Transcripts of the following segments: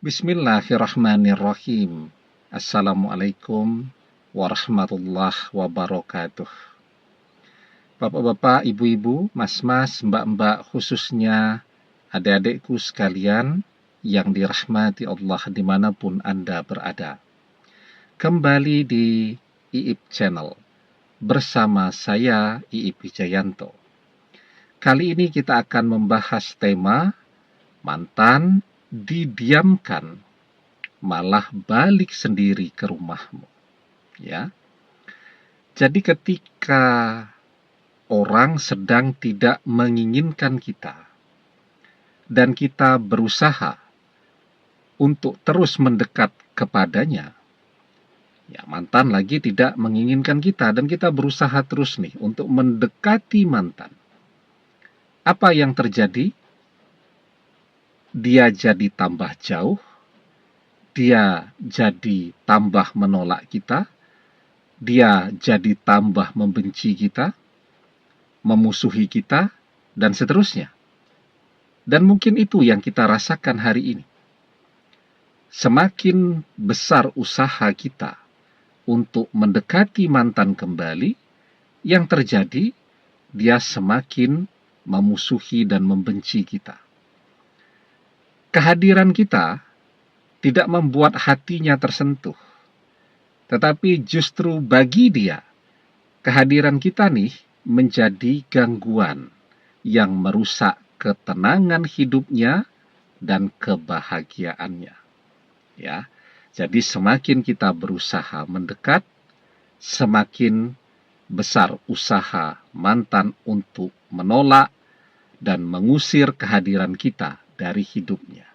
Bismillahirrahmanirrahim. Assalamualaikum warahmatullahi wabarakatuh. Bapak-bapak, ibu-ibu, mas-mas, mbak-mbak, khususnya adik-adikku sekalian yang dirahmati Allah dimanapun Anda berada. Kembali di IIP Channel bersama saya IIP Wijayanto. Kali ini kita akan membahas tema mantan didiamkan malah balik sendiri ke rumahmu, ya. Jadi ketika orang sedang tidak menginginkan kita dan kita berusaha untuk terus mendekat kepadanya, ya, mantan lagi tidak menginginkan kita dan kita berusaha terus nih untuk mendekati mantan. Apa yang terjadi? Dia jadi tambah jauh, dia jadi tambah menolak kita, dia jadi tambah membenci kita, memusuhi kita, dan seterusnya. Dan mungkin itu yang kita rasakan hari ini. Semakin besar usaha kita untuk mendekati mantan kembali, yang terjadi dia semakin memusuhi dan membenci kita. Kehadiran kita tidak membuat hatinya tersentuh, tetapi justru bagi dia, kehadiran kita nih menjadi gangguan yang merusak ketenangan hidupnya dan kebahagiaannya. Ya, jadi semakin kita berusaha mendekat, semakin besar usaha mantan untuk menolak dan mengusir kehadiran kita dari hidupnya.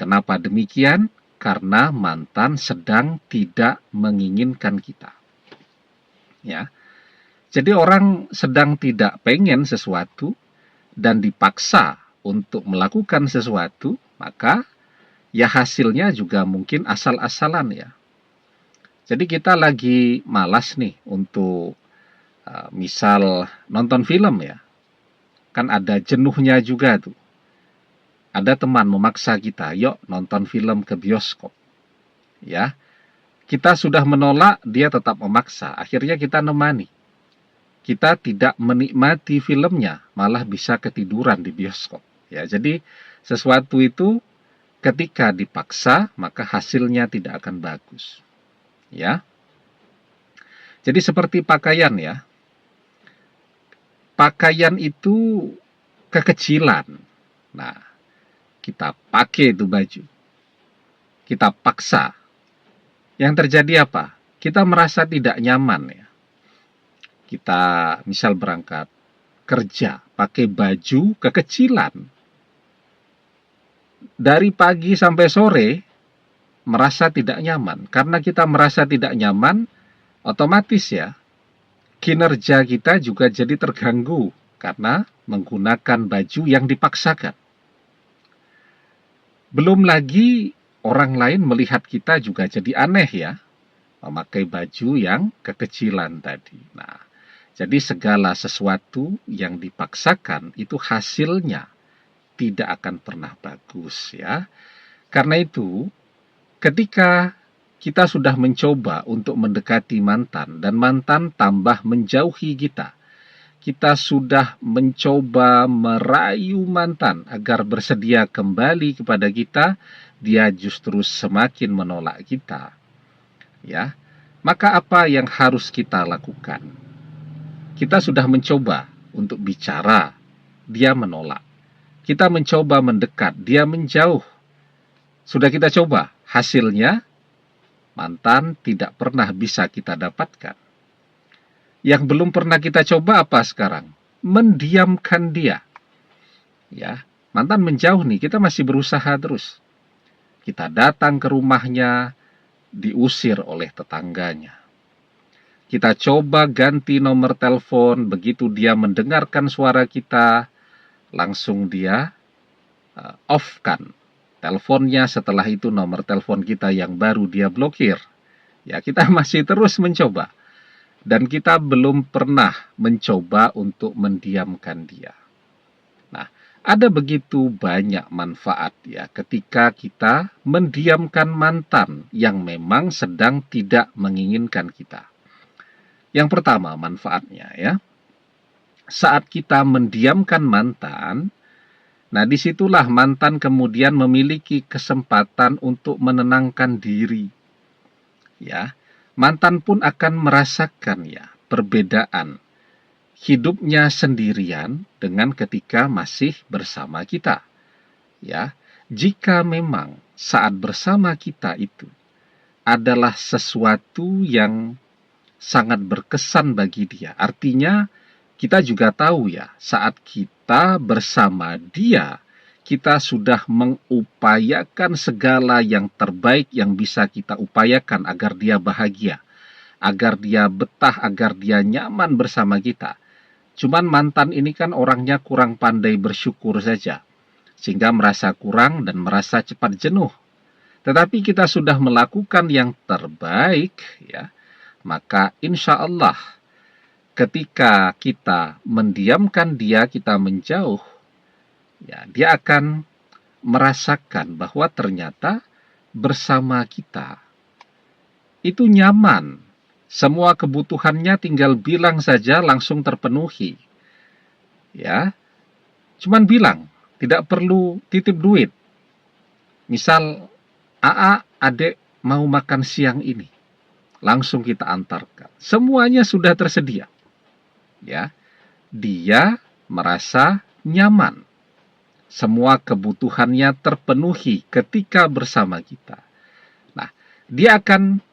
Kenapa demikian? Karena mantan sedang tidak menginginkan kita. Ya. Jadi orang sedang tidak pengen sesuatu dan dipaksa untuk melakukan sesuatu, maka ya hasilnya juga mungkin asal-asalan ya. Jadi kita lagi malas nih untuk misal nonton film ya. Kan ada jenuhnya juga tuh. Ada teman memaksa kita, yuk nonton film ke bioskop. Ya, kita sudah menolak, dia tetap memaksa. Akhirnya kita nemani. Kita tidak menikmati filmnya, malah bisa ketiduran di bioskop. Ya, jadi sesuatu itu ketika dipaksa, maka hasilnya tidak akan bagus. Ya. Jadi seperti pakaian ya. Pakaian itu kekecilan. Nah, kita pakai itu baju, kita paksa. Yang terjadi apa? Kita merasa tidak nyaman ya. Kita misal berangkat kerja, pakai baju kekecilan. Dari pagi sampai sore, merasa tidak nyaman. Karena kita merasa tidak nyaman, otomatis ya, kinerja kita juga jadi terganggu. Karena menggunakan baju yang dipaksakan. Belum lagi orang lain melihat kita juga jadi aneh ya, memakai baju yang kekecilan tadi. Nah, jadi segala sesuatu yang dipaksakan itu hasilnya tidak akan pernah bagus ya. Karena itu, ketika kita sudah mencoba untuk mendekati mantan dan mantan tambah menjauhi kita, kita sudah mencoba merayu mantan agar bersedia kembali kepada kita, dia justru semakin menolak kita. Ya, maka apa yang harus kita lakukan? Kita sudah mencoba untuk bicara, dia menolak. Kita mencoba mendekat, dia menjauh. Sudah kita coba, hasilnya mantan tidak pernah bisa kita dapatkan. Yang belum pernah kita coba apa sekarang? Mendiamkan dia. Ya, mantan menjauh nih, kita masih berusaha terus. Kita datang ke rumahnya, diusir oleh tetangganya. Kita coba ganti nomor telepon, begitu dia mendengarkan suara kita, langsung dia off-kan teleponnya. Setelah itu nomor telepon kita yang baru dia blokir. Ya, kita masih terus mencoba. Dan kita belum pernah mencoba untuk mendiamkan dia. Nah, Ada begitu banyak manfaat ya ketika kita mendiamkan mantan yang memang sedang tidak menginginkan kita. Yang pertama manfaatnya ya, saat kita mendiamkan mantan, nah disitulah mantan kemudian memiliki kesempatan untuk menenangkan diri. Ya, mantan pun akan merasakan ya perbedaan hidupnya sendirian dengan ketika masih bersama kita. Ya, jika memang saat bersama kita itu adalah sesuatu yang sangat berkesan bagi dia, artinya kita juga tahu ya, saat kita bersama dia, kita sudah mengupayakan segala yang terbaik yang bisa kita upayakan agar dia bahagia, agar dia betah, agar dia nyaman bersama kita. Cuman mantan ini kan orangnya kurang pandai bersyukur saja, sehingga merasa kurang dan merasa cepat jenuh. Tetapi kita sudah melakukan yang terbaik, ya, maka insya Allah ketika kita mendiamkan dia, kita menjauh, ya, dia akan merasakan bahwa ternyata bersama kita itu nyaman. Semua kebutuhannya tinggal bilang saja langsung terpenuhi. Ya, cuman bilang, tidak perlu titip duit. Misal, AA, adek mau makan siang ini. Langsung kita antarkan. Semuanya sudah tersedia. Ya, dia merasa nyaman. Semua kebutuhannya terpenuhi ketika bersama kita. Nah, dia akan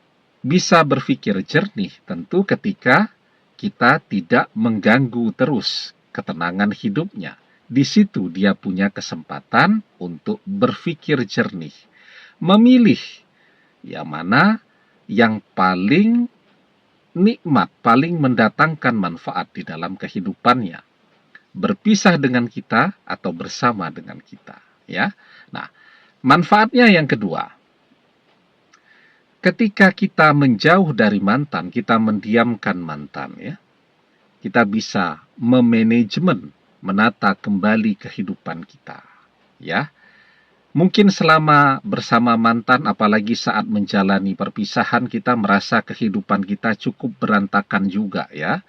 bisa berpikir jernih tentu ketika kita tidak mengganggu terus ketenangan hidupnya. Di situ dia punya kesempatan untuk berpikir jernih, memilih yang mana yang paling nikmat, paling mendatangkan manfaat di dalam kehidupannya. Berpisah dengan kita atau bersama dengan kita, ya. Nah, manfaatnya yang kedua, ketika kita menjauh dari mantan, kita mendiamkan mantan, ya. Kita bisa memanajemen, menata kembali kehidupan kita, ya. Mungkin selama bersama mantan, apalagi saat menjalani perpisahan, kita merasa kehidupan kita cukup berantakan juga, ya.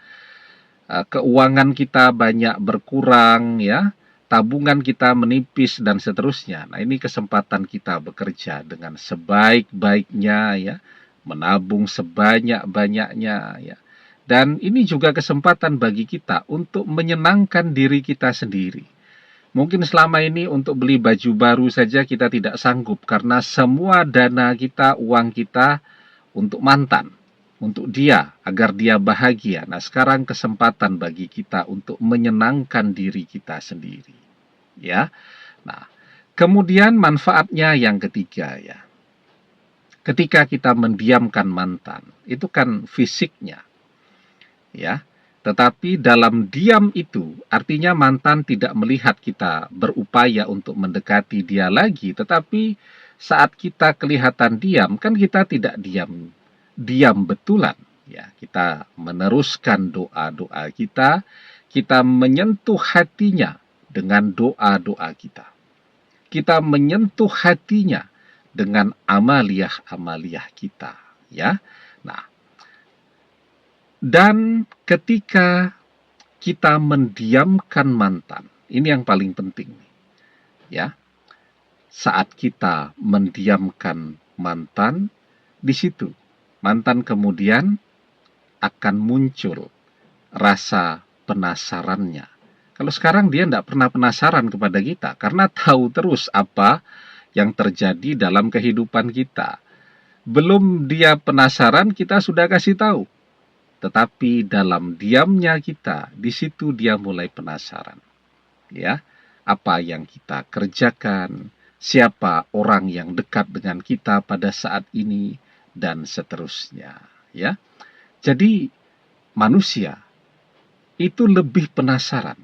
Keuangan kita banyak berkurang, ya. Tabungan kita menipis dan seterusnya. Nah, ini kesempatan kita bekerja dengan sebaik-baiknya, ya. Menabung sebanyak-banyaknya, ya. Dan ini juga kesempatan bagi kita untuk menyenangkan diri kita sendiri. Mungkin selama ini untuk beli baju baru saja kita tidak sanggup karena semua dana kita, uang kita untuk mantan, untuk dia, agar dia bahagia. Nah, sekarang kesempatan bagi kita untuk menyenangkan diri kita sendiri. Ya. Nah, kemudian manfaatnya yang ketiga, ya. Ketika kita mendiamkan mantan, itu kan fisiknya. Ya. Tetapi dalam diam itu, artinya mantan tidak melihat kita berupaya untuk mendekati dia lagi, tetapi saat kita kelihatan diam, kan kita tidak diam betulan. Ya, kita meneruskan doa-doa kita, kita menyentuh hatinya dengan doa-doa kita. Kita menyentuh hatinya dengan amaliyah-amaliyah kita, ya. Nah, dan ketika kita mendiamkan mantan, ini yang paling penting, ya. Saat kita mendiamkan mantan, di situ mantan kemudian akan muncul rasa penasarannya. Kalau sekarang dia tidak pernah penasaran kepada kita, karena tahu terus apa yang terjadi dalam kehidupan kita. Belum dia penasaran, kita sudah kasih tahu. Tetapi dalam diamnya kita, di situ dia mulai penasaran. Ya, apa yang kita kerjakan, siapa orang yang dekat dengan kita pada saat ini, dan seterusnya. Ya, jadi manusia itu lebih penasaran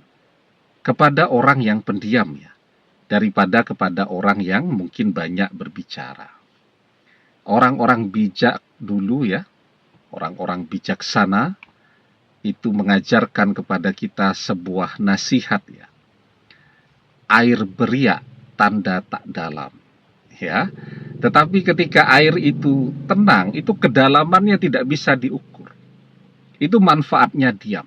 kepada orang yang pendiam, ya, daripada kepada orang yang mungkin banyak berbicara. Orang-orang bijak dulu, ya, orang-orang bijaksana itu mengajarkan kepada kita sebuah nasihat, ya. air beriak, tanda tak dalam. Ya, tetapi ketika air itu tenang, itu kedalamannya tidak bisa diukur. Itu manfaatnya diam.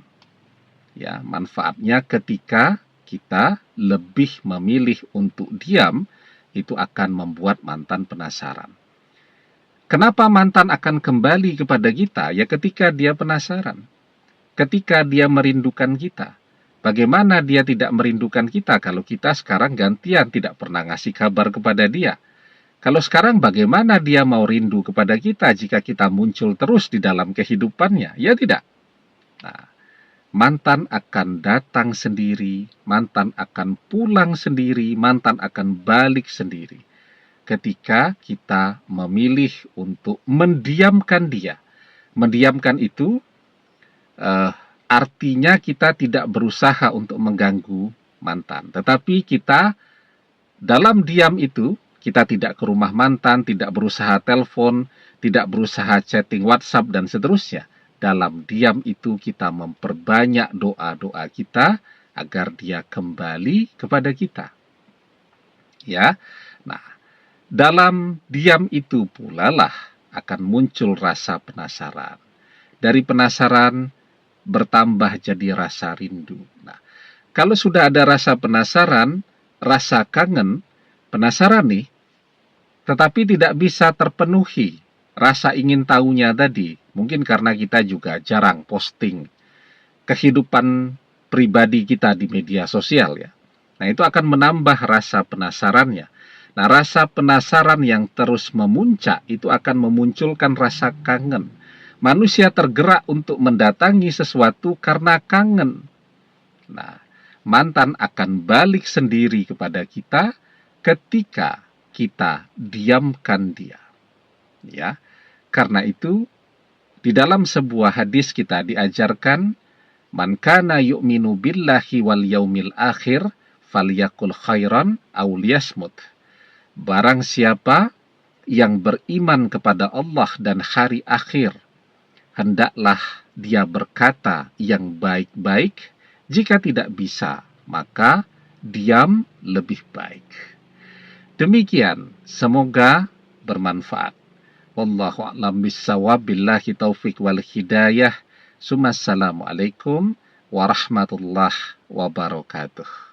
Ya, manfaatnya ketika kita lebih memilih untuk diam, itu akan membuat mantan penasaran. Kenapa mantan akan kembali kepada kita? Ya ketika dia penasaran. Ketika dia merindukan kita. Bagaimana dia tidak merindukan kita kalau kita sekarang gantian tidak pernah ngasih kabar kepada dia? Kalau sekarang bagaimana dia mau rindu kepada kita jika kita muncul terus di dalam kehidupannya? Ya tidak. Nah, mantan akan datang sendiri, mantan akan pulang sendiri, mantan akan balik sendiri. Ketika kita memilih untuk mendiamkan dia. Mendiamkan itu artinya kita tidak berusaha untuk mengganggu mantan. Tetapi kita dalam diam itu, kita tidak ke rumah mantan, tidak berusaha telepon, tidak berusaha chatting WhatsApp, dan seterusnya. Dalam diam itu kita memperbanyak doa-doa kita agar dia kembali kepada kita. Ya, nah, dalam diam itu pula lah akan muncul rasa penasaran. Dari penasaran bertambah jadi rasa rindu. Nah, kalau sudah ada rasa penasaran, rasa kangen, penasaran nih, tetapi tidak bisa terpenuhi rasa ingin tahunya tadi. Mungkin karena kita juga jarang posting kehidupan pribadi kita di media sosial ya. Nah, itu akan menambah rasa penasarannya. Nah, rasa penasaran yang terus memuncak itu akan memunculkan rasa kangen. Manusia tergerak untuk mendatangi sesuatu karena kangen. Nah, mantan akan balik sendiri kepada kita ketika kita diamkan dia. Ya, karena itu di dalam sebuah hadis kita diajarkan, man kana yu'minu billahi wal yaumil akhir falyakul khairan aw liyasmut. Barang siapa yang beriman kepada Allah dan hari akhir, hendaklah dia berkata yang baik-baik. Jika tidak bisa, maka diam lebih baik. Demikian, semoga bermanfaat. Wallahu a'lam bishawab, billahi taufik wal hidayah. Assalamualaikum warahmatullahi wabarakatuh.